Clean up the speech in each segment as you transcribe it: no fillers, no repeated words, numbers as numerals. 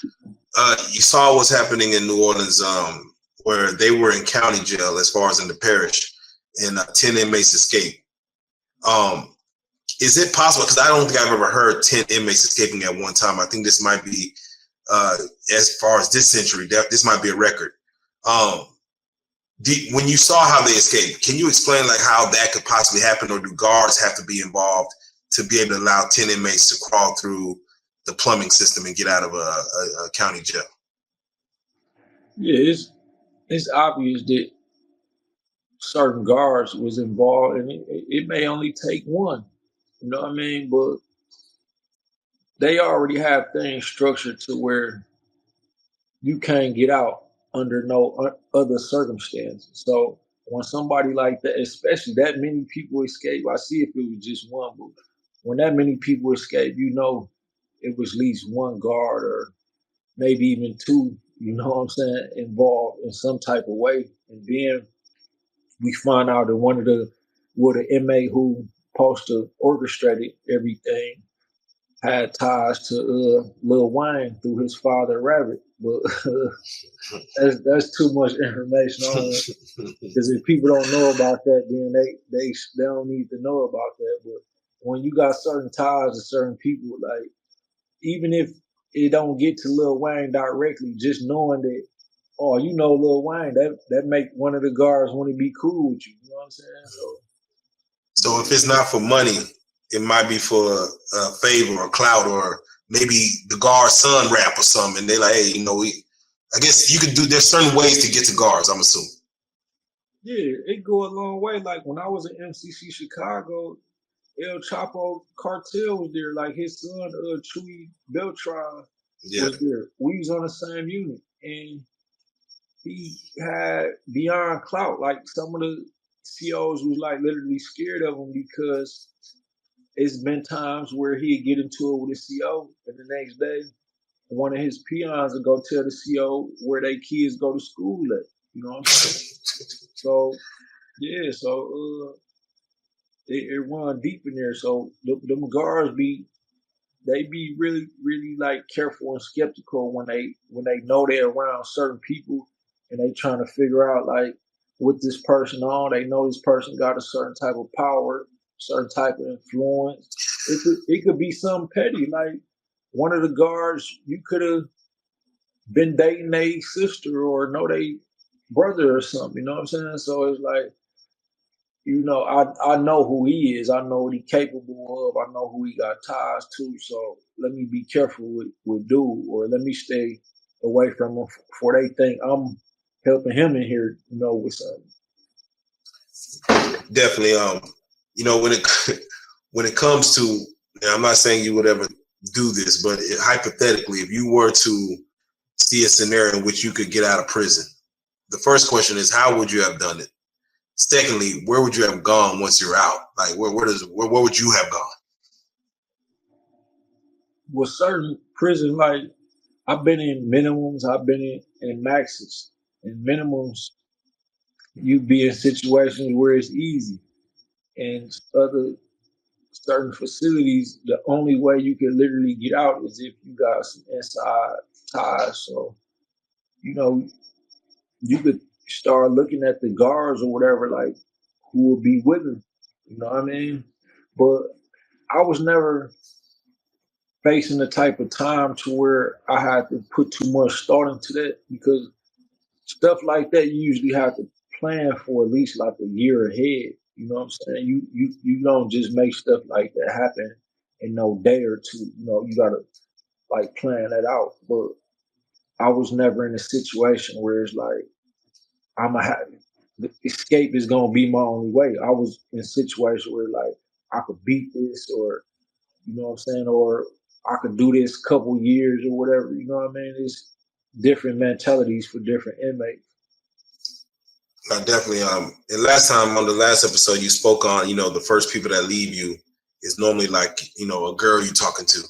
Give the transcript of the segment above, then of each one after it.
You saw what's happening in New Orleans, where they were in county jail as far as in the parish, and 10 inmates escaped. Is it possible? Because I don't think I've ever heard 10 inmates escaping at one time. I think this might be, as far as this century, this might be a record. When you saw how they escaped, can you explain like how that could possibly happen, or do guards have to be involved to be able to allow 10 inmates to crawl through the plumbing system and get out of a county jail? Yeah, it's obvious that certain guards was involved, and it may only take one. You know what I mean? But they already have things structured to where you can't get out under no other circumstances. So when somebody like that, especially that many people escape, I see if it was just one, but when that many people escape, you know, it was at least one guard or maybe even two, you know what I'm saying, involved in some type of way. And then we find out that the inmate who supposed to orchestrated everything had ties to Lil Wayne through his father Rabbit. But that's too much information on it. Because if people don't know about that, then they don't need to know about that. But when you got certain ties to certain people, like even if it don't get to Lil Wayne directly, just knowing that, oh, you know Lil Wayne, that make one of the guards want to be cool with you. You know what I'm saying? So if it's not for money, it might be for a favor or clout, or maybe the guard's son rap or something. And they like, hey, you know, I guess you could do. There's certain ways to get to guards, I'm assuming. Yeah, it go a long way. Like when I was at MCC Chicago, El Chapo Cartel was there. Like his son, Chewy Beltran, was there. We was on the same unit, and he had beyond clout. Like some of the COs was like literally scared of him because it's been times where he'd get into it with a CO, and the next day, one of his peons would go tell the CO where they kids go to school at. You know what I'm saying? So, yeah, it run deep in there. So them guards be really, really like careful and skeptical when they know they're around certain people and they trying to figure out like what this person on. They know this person got a certain type of power, certain type of influence. It could be something petty, like one of the guards you could have been dating a sister or know they brother or something. You know what I'm saying? So it's like, you know, I know who he is. I know what he's capable of. I know who he got ties to. So let me be careful with dude, or let me stay away from him before they think I'm helping him in here, you know, with something. Definitely. You know, when it comes to, I'm not saying you would ever do this, but hypothetically, if you were to see a scenario in which you could get out of prison, the first question is, how would you have done it? Secondly, where would you have gone once you're out? Like, where would you have gone? With certain prison, like I've been in minimums, I've been in maxes. In minimums, you be in situations where it's easy, and other certain facilities, the only way you can literally get out is if you got some inside ties. So, you know, you could start looking at the guards or whatever, like who will be with them. You know what I mean? But I was never facing the type of time to where I had to put too much thought into that, because stuff like that you usually have to plan for at least like a year ahead. You know what I'm saying? You don't just make stuff like that happen in no day or two. You know, you gotta like plan that out. But I was never in a situation where it's like I'm gonna have the escape is gonna be my only way. I was in a situation where like I could beat this, or you know what I'm saying, or I could do this couple years or whatever. You know what I mean? It's different mentalities for different inmates. Definitely. And last time on the last episode, you spoke on, you know, the first people that leave you is normally like, you know, a girl you're talking to.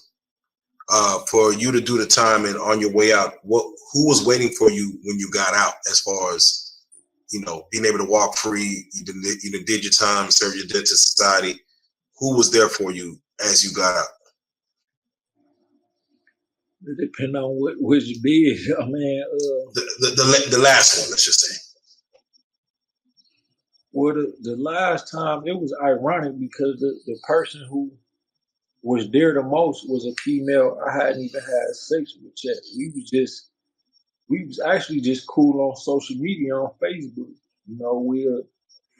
For you to do the time and on your way out, who was waiting for you when you got out, as far as, you know, being able to walk free, you did your time, serve your debt to society? Who was there for you as you got out? Depending on which bid. I mean, The last one, let's just say. well, the last time it was ironic because the person who was there the most was a female I hadn't even had sex with yet. We was actually just cool on social media on Facebook. You know, we'll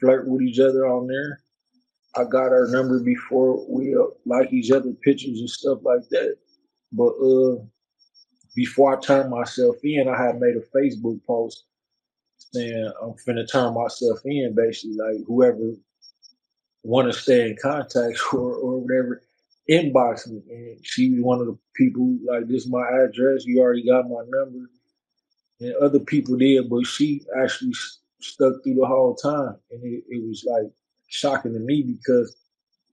flirt with each other on there. I got her number before we like each other pictures and stuff like that. But before I turned myself in, I had made a Facebook post saying I'm finna turn myself in, basically like whoever want to stay in contact or whatever, inbox me. And she was one of the people like, this is my address. You already got my number. And other people did, but she actually stuck through the whole time. And it was like shocking to me because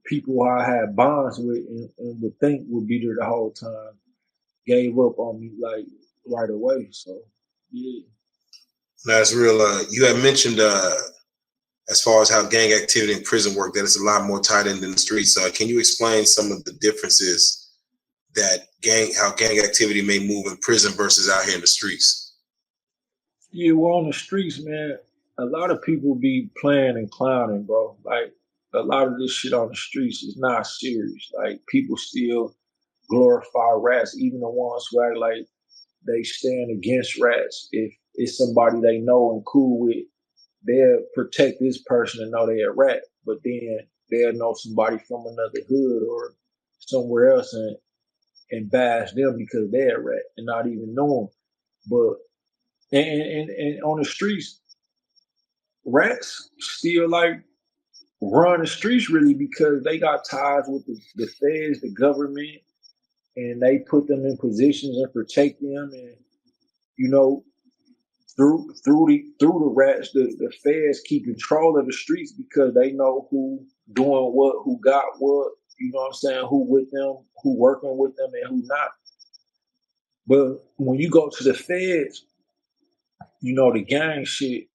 people who I had bonds with and would think would be there the whole time gave up on me like right away. So yeah. That's real. You had mentioned as far as how gang activity in prison work, that it's a lot more tied in than the streets. Can you explain some of the differences that how gang activity may move in prison versus out here in the streets? Yeah, we're on the streets, man. A lot of people be playing and clowning, bro. Like a lot of this shit on the streets is not serious. Like people still glorify rats, even the ones who act like they stand against rats. If it's somebody they know and cool with, they'll protect this person and know they're a rat. But then they'll know somebody from another hood or somewhere else and bash them because they're a rat and not even know them. But and on the streets, rats still like run the streets really because they got ties with the feds, the government, and they put them in positions and protect them. And you know, through the rats, the feds keep control of the streets because they know who doing what, who got what. You know what I'm saying? Who with them, who working with them, and who not. But when you go to the feds, you know the gang shit.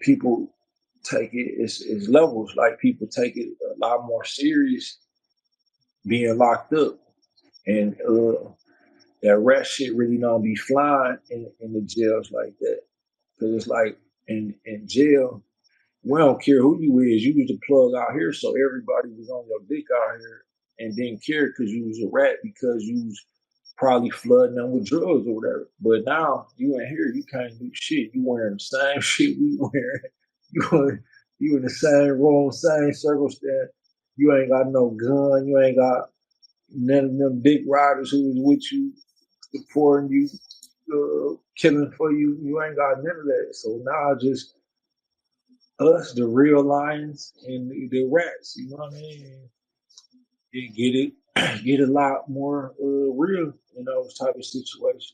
People take it it's levels. Like people take it a lot more serious being locked up, and that rat shit really don't be flying in the jails like that. Cause it's like in jail, we don't care who you is. You was the plug out here, so everybody was on your dick out here and didn't care because you was a rat because you was probably flooding them with drugs or whatever. But now you in here, you can't do shit. You wearing the same shit we wearing. You in the same room, same circumstance. You ain't got no gun. You ain't got none of them big riders who was with you, supporting you, killing for you. You ain't got none of that. So now just us, the real lions and the rats. You know what I mean? And get it, get a lot more real in those type of situations.